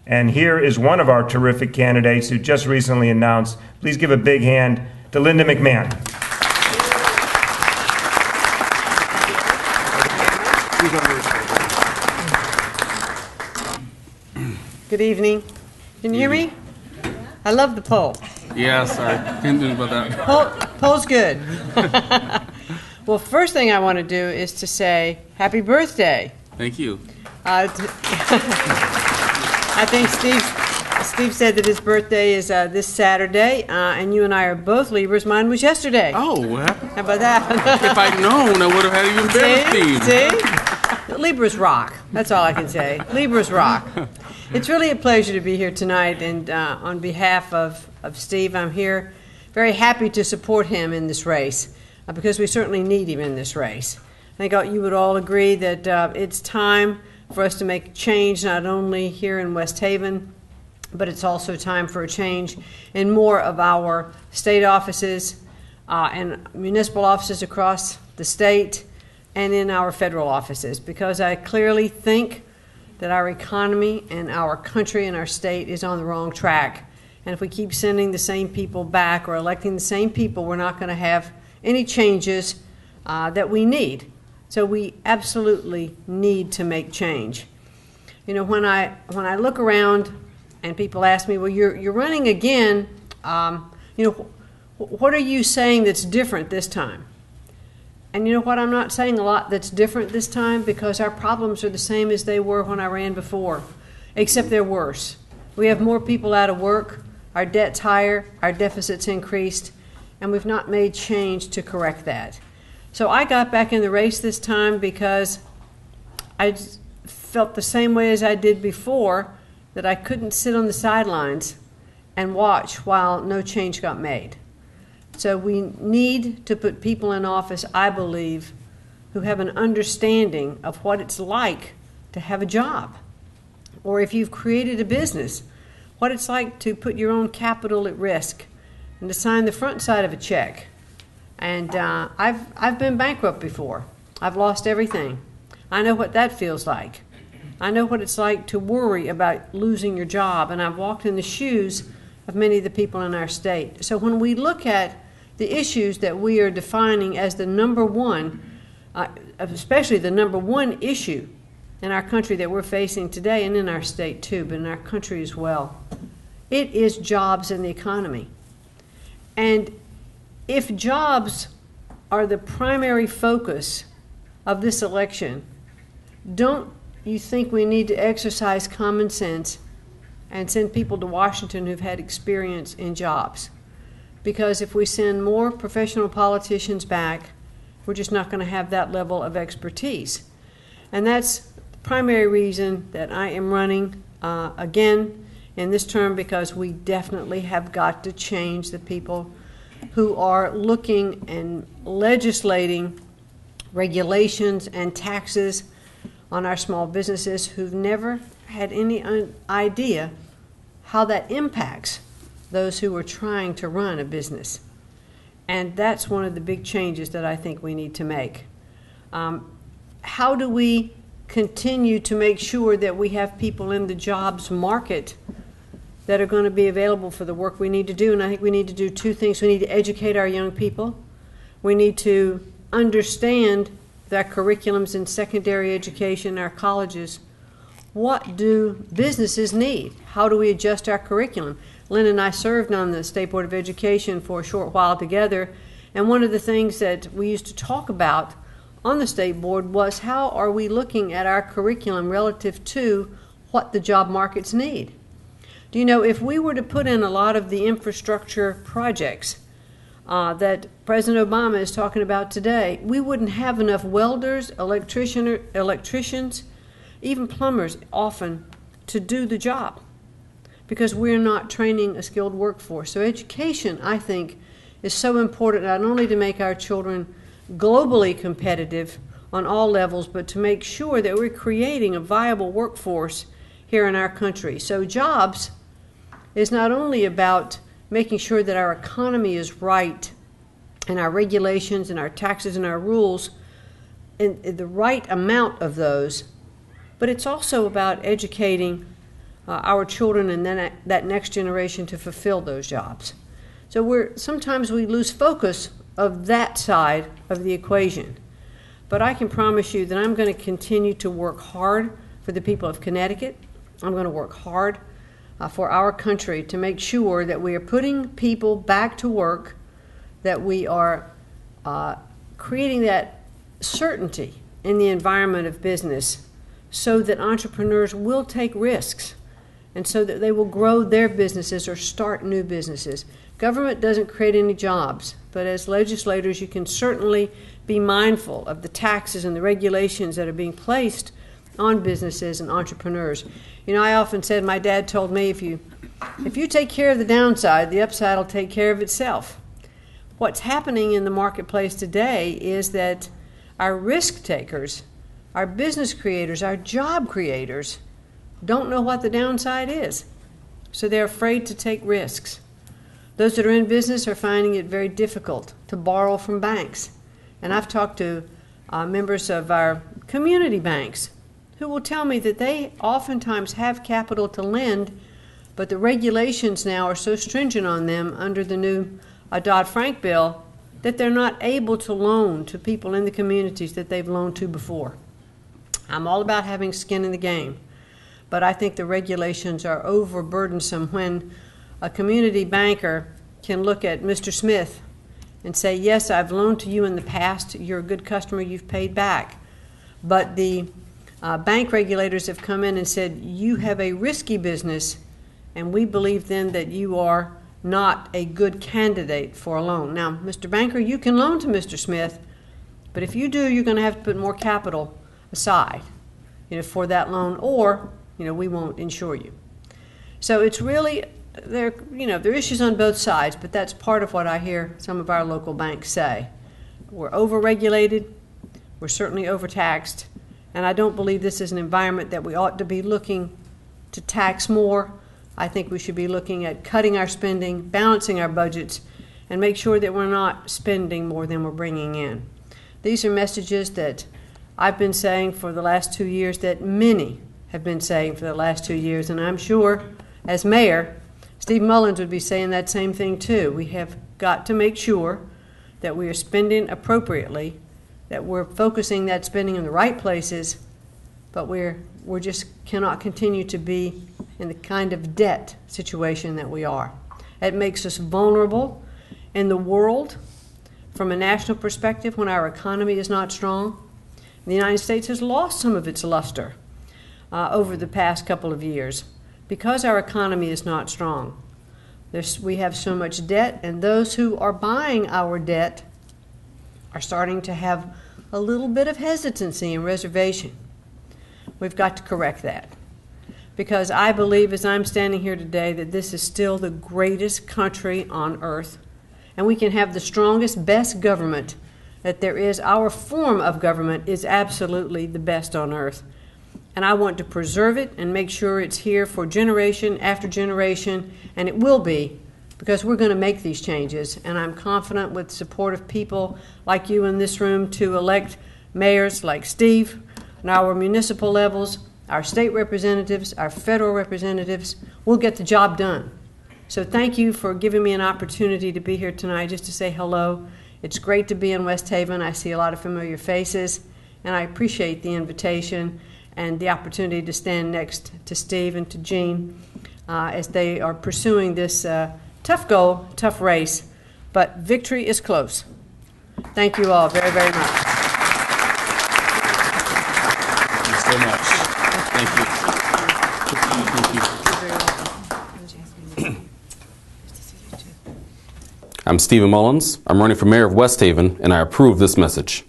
And here is one of our terrific candidates who just recently announced. Please give a big hand to Linda McMahon. Good evening. Can you hear me? I love the poll. Yes, I can't do about that. Poll's good. Well, first thing I want to do is to say happy birthday. Thank you. I think Steve said that his birthday is this Saturday, and you and I are both Libras. Mine was yesterday. Oh, what happened? How about that? If I'd known, I would have had even better theme. See? Libras rock. That's all I can say. Libras rock. It's really a pleasure to be here tonight, and on behalf of Steve, I'm here very happy to support him in this race, because we certainly need him in this race. I think you would all agree that it's time for us to make change, not only here in West Haven, but it's also time for a change in more of our state offices and municipal offices across the state and in our federal offices, because I clearly think that our economy and our country and our state is on the wrong track. And if we keep sending the same people back or electing the same people, we're not going to have any changes that we need. So we absolutely need to make change. You know, when I look around and people ask me, well, you're running again, you know, what are you saying that's different this time? And you know what, I'm not saying a lot that's different this time, because our problems are the same as they were when I ran before, except they're worse. We have more people out of work, our debt's higher, our deficit's increased, and we've not made change to correct that. So I got back in the race this time because I felt the same way as I did before, that I couldn't sit on the sidelines and watch while no change got made. So we need to put people in office, I believe, who have an understanding of what it's like to have a job, or if you've created a business, what it's like to put your own capital at risk and to sign the front side of a check. And I've been bankrupt before. I've lost everything. I know what that feels like. I know what it's like to worry about losing your job, and I've walked in the shoes of many of the people in our state. So when we look at the issues that we are defining as the number one, especially the number one issue in our country that we're facing today, and in our state too, but in our country as well, it is jobs and the economy. And if jobs are the primary focus of this election, don't you think we need to exercise common sense and send people to Washington who've had experience in jobs? Because if we send more professional politicians back, we're just not going to have that level of expertise. And that's the primary reason that I am running again in this term, because we definitely have got to change the people who are looking and legislating regulations and taxes on our small businesses, who've never had any idea how that impacts those who are trying to run a business. And that's one of the big changes that I think we need to make. How do we continue to make sure that we have people in the jobs market that are going to be available for the work we need to do? And I think we need to do two things. We need to educate our young people. We need to understand their curriculums in secondary education, our colleges. What do businesses need? How do we adjust our curriculum? Lynn and I served on the State Board of Education for a short while together, and one of the things that we used to talk about on the State Board was how are we looking at our curriculum relative to what the job markets need. Do you know, if we were to put in a lot of the infrastructure projects that President Obama is talking about today, we wouldn't have enough welders, electricians, even plumbers often to do the job, because we're not training a skilled workforce. So education, I think, is so important, not only to make our children globally competitive on all levels, but to make sure that we're creating a viable workforce here in our country. So jobs is not only about making sure that our economy is right and our regulations and our taxes and our rules and the right amount of those, but it's also about educating our children and then that next generation to fulfill those jobs. So sometimes we lose focus of that side of the equation. But I can promise you that I'm going to continue to work hard for the people of Connecticut. I'm going to work hard for our country to make sure that we are putting people back to work, that we are creating that certainty in the environment of business so that entrepreneurs will take risks and so that they will grow their businesses or start new businesses. Government doesn't create any jobs, but as legislators, you can certainly be mindful of the taxes and the regulations that are being placed on businesses and entrepreneurs. You know, I often said, my dad told me, if you take care of the downside, the upside will take care of itself. What's happening in the marketplace today is that our risk takers, our business creators, our job creators don't know what the downside is. So they're afraid to take risks. Those that are in business are finding it very difficult to borrow from banks. And I've talked to members of our community banks who will tell me that they oftentimes have capital to lend, but the regulations now are so stringent on them under the new Dodd-Frank bill that they're not able to loan to people in the communities that they've loaned to before. I'm all about having skin in the game, but I think the regulations are overburdensome when a community banker can look at Mr. Smith and say, yes, I've loaned to you in the past, you're a good customer, you've paid back. But the bank regulators have come in and said, you have a risky business, and we believe then that you are not a good candidate for a loan. Now, Mr. Banker, you can loan to Mr. Smith, but if you do, you're going to have to put more capital aside, for that loan, or, we won't insure you. So it's really, there are issues on both sides, but that's part of what I hear some of our local banks say. We're overregulated, we're certainly overtaxed, and I don't believe this is an environment that we ought to be looking to tax more. I think we should be looking at cutting our spending, balancing our budgets, and make sure that we're not spending more than we're bringing in. These are messages that I've been saying for the last 2 years, that many have been saying for the last 2 years, and I'm sure as mayor, Steve Mullins would be saying that same thing too. We have got to make sure that we are spending appropriately, that we're focusing that spending in the right places, but we're just cannot continue to be in the kind of debt situation that we are. It makes us vulnerable in the world from a national perspective when our economy is not strong. The United States has lost some of its luster over the past couple of years because our economy is not strong. We have so much debt, and those who are buying our debt are starting to have a little bit of hesitancy and reservation. We've got to correct that, because I believe, as I'm standing here today, that this is still the greatest country on earth, and we can have the strongest, best government that there is. Our form of government is absolutely the best on earth, and I want to preserve it and make sure it's here for generation after generation, and it will be, because we're going to make these changes, and I'm confident with the support of people like you in this room to elect mayors like Steve and our municipal levels, our state representatives, our federal representatives. We'll get the job done. So thank you for giving me an opportunity to be here tonight just to say hello. It's great to be in West Haven. I see a lot of familiar faces, and I appreciate the invitation and the opportunity to stand next to Steve and to Jean as they are pursuing this tough goal, tough race, but victory is close. Thank you all very, very much. Thanks so much. Thank you. I'm Stephen Mullins. I'm running for mayor of West Haven, and I approve this message.